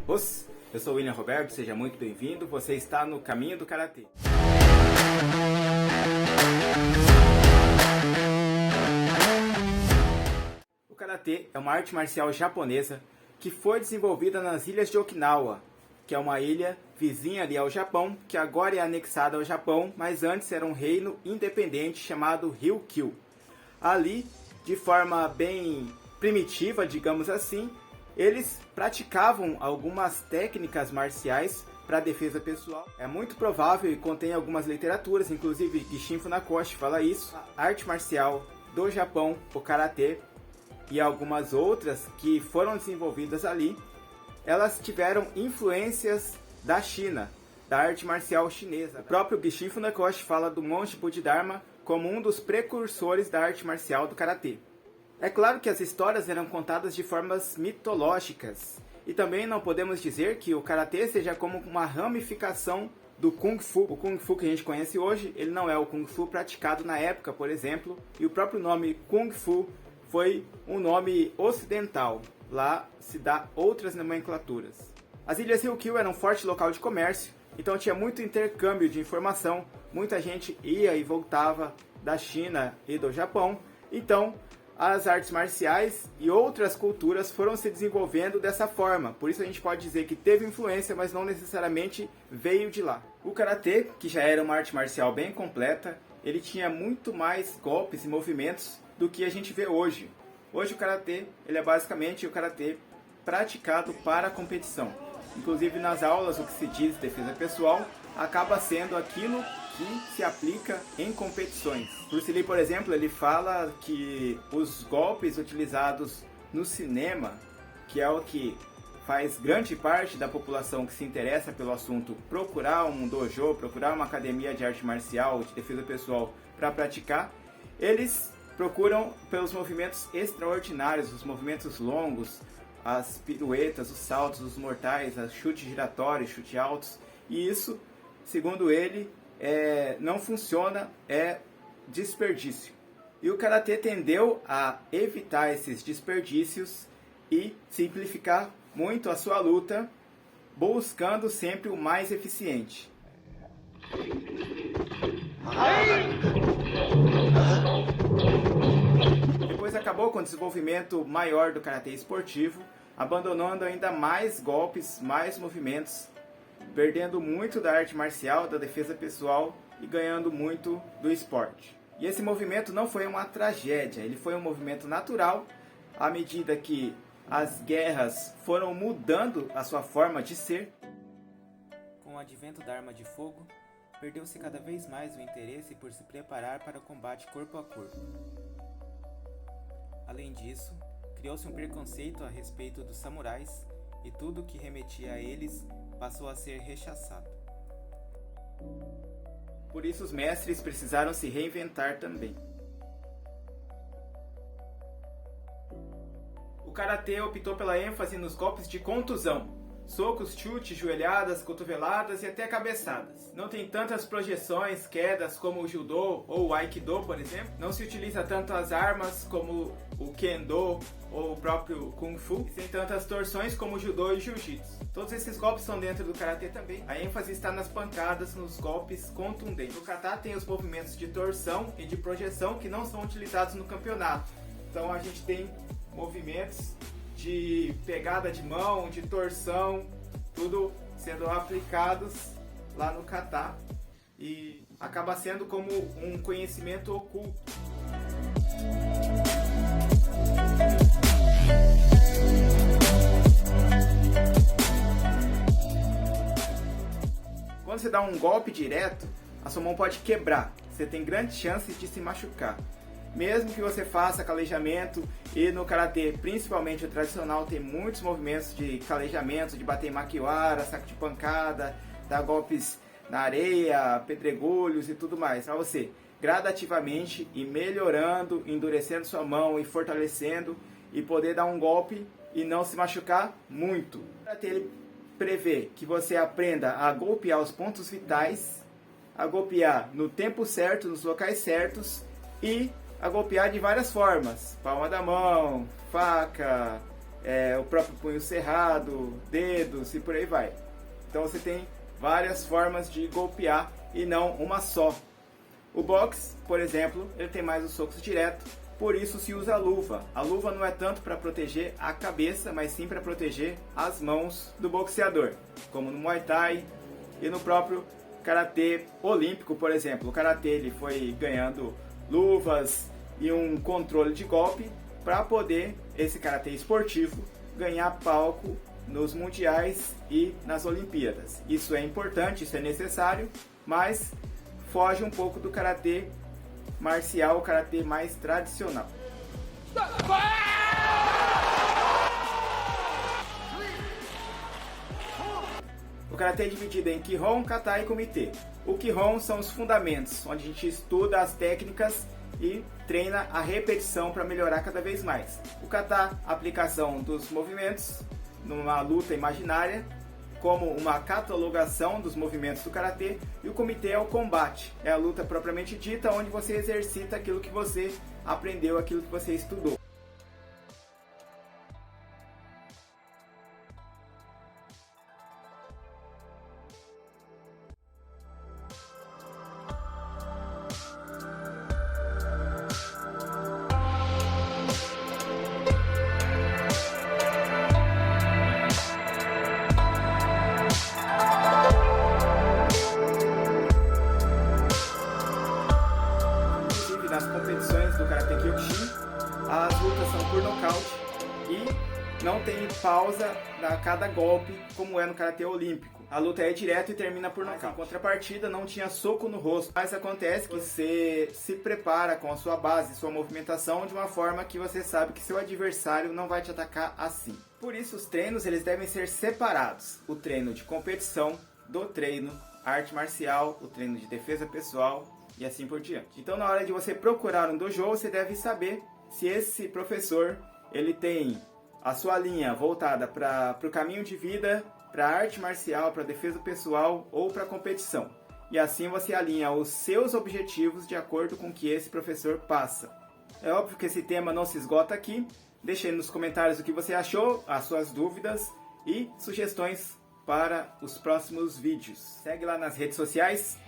Eu sou o William Roberto, seja muito bem-vindo. Você está no caminho do Karatê. O Karatê é uma arte marcial japonesa que foi desenvolvida nas ilhas de Okinawa, que é uma ilha vizinha ali ao Japão, que agora é anexada ao Japão, mas antes era um reino independente chamado Ryukyu. Ali, de forma bem primitiva, digamos assim, eles praticavam algumas técnicas marciais para defesa pessoal. É muito provável e contém algumas literaturas, inclusive Gishin Funakoshi fala isso. A arte marcial do Japão, o Karatê, e algumas outras que foram desenvolvidas ali, elas tiveram influências da China, da arte marcial chinesa. O próprio Gishin Funakoshi fala do monge Bodhidharma como um dos precursores da arte marcial do Karatê. É claro que as histórias eram contadas de formas mitológicas, e também não podemos dizer que o Karatê seja como uma ramificação do Kung Fu. O Kung Fu que a gente conhece hoje, ele não é o Kung Fu praticado na época, por exemplo, e o próprio nome Kung Fu foi um nome ocidental. Lá se dá outras nomenclaturas. As ilhas Ryukyu eram um forte local de comércio, então tinha muito intercâmbio de informação, muita gente ia e voltava da China e do Japão, então as artes marciais e outras culturas foram se desenvolvendo dessa forma. Por isso a gente pode dizer que teve influência, mas não necessariamente veio de lá. O Karatê, que já era uma arte marcial bem completa, ele tinha muito mais golpes e movimentos do que a gente vê hoje. Hoje o Karatê, ele é basicamente o Karatê praticado para a competição. Inclusive nas aulas, o que se diz defesa pessoal acaba sendo aquilo que se aplica em competições. Bruce Lee, por exemplo, ele fala que os golpes utilizados no cinema, que é o que faz grande parte da população que se interessa pelo assunto procurar um dojo, procurar uma academia de arte marcial, de defesa pessoal para praticar, eles procuram pelos movimentos extraordinários, os movimentos longos, as piruetas, os saltos, os mortais, os chutes giratórios, chutes altos, e isso, segundo ele, não funciona, é desperdício. E o Karatê tendeu a evitar esses desperdícios e simplificar muito a sua luta, buscando sempre o mais eficiente. Depois acabou com o desenvolvimento maior do Karatê esportivo, abandonando ainda mais golpes, mais movimentos, perdendo muito da arte marcial, da defesa pessoal e ganhando muito do esporte. E esse movimento não foi uma tragédia, ele foi um movimento natural à medida que as guerras foram mudando a sua forma de ser. Com o advento da arma de fogo, perdeu-se cada vez mais o interesse por se preparar para o combate corpo a corpo. Além disso, criou-se um preconceito a respeito dos samurais e tudo que remetia a eles passou a ser rechaçado. Por isso os mestres precisaram se reinventar também. O Karatê optou pela ênfase nos golpes de contusão, socos, chutes, joelhadas, cotoveladas e até cabeçadas. Não tem tantas projeções, quedas como o Judô ou o Aikido, por exemplo. Não se utiliza tanto as armas como o Kendo ou o próprio Kung Fu. Sem tantas torções como o Judô e o Jiu-Jitsu. Todos esses golpes estão dentro do Karatê também. A ênfase está nas pancadas, nos golpes contundentes. O kata tem os movimentos de torção e de projeção que não são utilizados no campeonato. Então a gente tem movimentos de pegada de mão, de torção, tudo sendo aplicados lá no kata e acaba sendo como um conhecimento oculto. Quando você dá um golpe direto, a sua mão pode quebrar, você tem grandes chances de se machucar. Mesmo que você faça calejamento, e no Karatê, principalmente o tradicional, tem muitos movimentos de calejamento, de bater em makiwara, saco de pancada, dar golpes na areia, pedregulhos e tudo mais. Para você gradativamente ir melhorando, endurecendo sua mão e fortalecendo e poder dar um golpe e não se machucar muito. O Karatê ele prevê que você aprenda a golpear os pontos vitais, a golpear no tempo certo, nos locais certos e a golpear de várias formas, palma da mão, faca, o próprio punho cerrado, dedos e por aí vai. Então você tem várias formas de golpear e não uma só. O boxe, por exemplo, ele tem mais os socos direto, por isso se usa a luva. A luva não é tanto para proteger a cabeça, mas sim para proteger as mãos do boxeador, como no Muay Thai e no próprio Karatê olímpico, por exemplo. O Karatê ele foi ganhando luvas e um controle de golpe para poder, esse Karatê esportivo, ganhar palco nos mundiais e nas Olimpíadas. Isso é importante, isso é necessário, mas foge um pouco do Karatê marcial, o Karatê mais tradicional. O Karatê é dividido em Kihon, Kata e Kumite. O Kihon são os fundamentos, onde a gente estuda as técnicas e treina a repetição para melhorar cada vez mais. O Kata, a aplicação dos movimentos numa luta imaginária, como uma catalogação dos movimentos do Karatê, e o Kumite é o combate, é a luta propriamente dita, onde você exercita aquilo que você aprendeu, aquilo que você estudou. Nas competições do Karate Kyokushin, as lutas são por nocaute e não tem pausa a cada golpe, como é no Karatê Olímpico. A luta é direto e termina por nocaute. Em contrapartida, não tinha soco no rosto, mas acontece que você se prepara com a sua base, sua movimentação, de uma forma que você sabe que seu adversário não vai te atacar assim. Por isso, os treinos eles devem ser separados. O treino de competição do treino arte marcial, o treino de defesa pessoal, e assim por diante. Então, na hora de você procurar um dojo, você deve saber se esse professor ele tem a sua linha voltada para o caminho de vida, para arte marcial, para defesa pessoal ou para competição. E assim você alinha os seus objetivos de acordo com o que esse professor passa. É óbvio que esse tema não se esgota aqui. Deixe aí nos comentários o que você achou, as suas dúvidas e sugestões para os próximos vídeos. Segue lá nas redes sociais.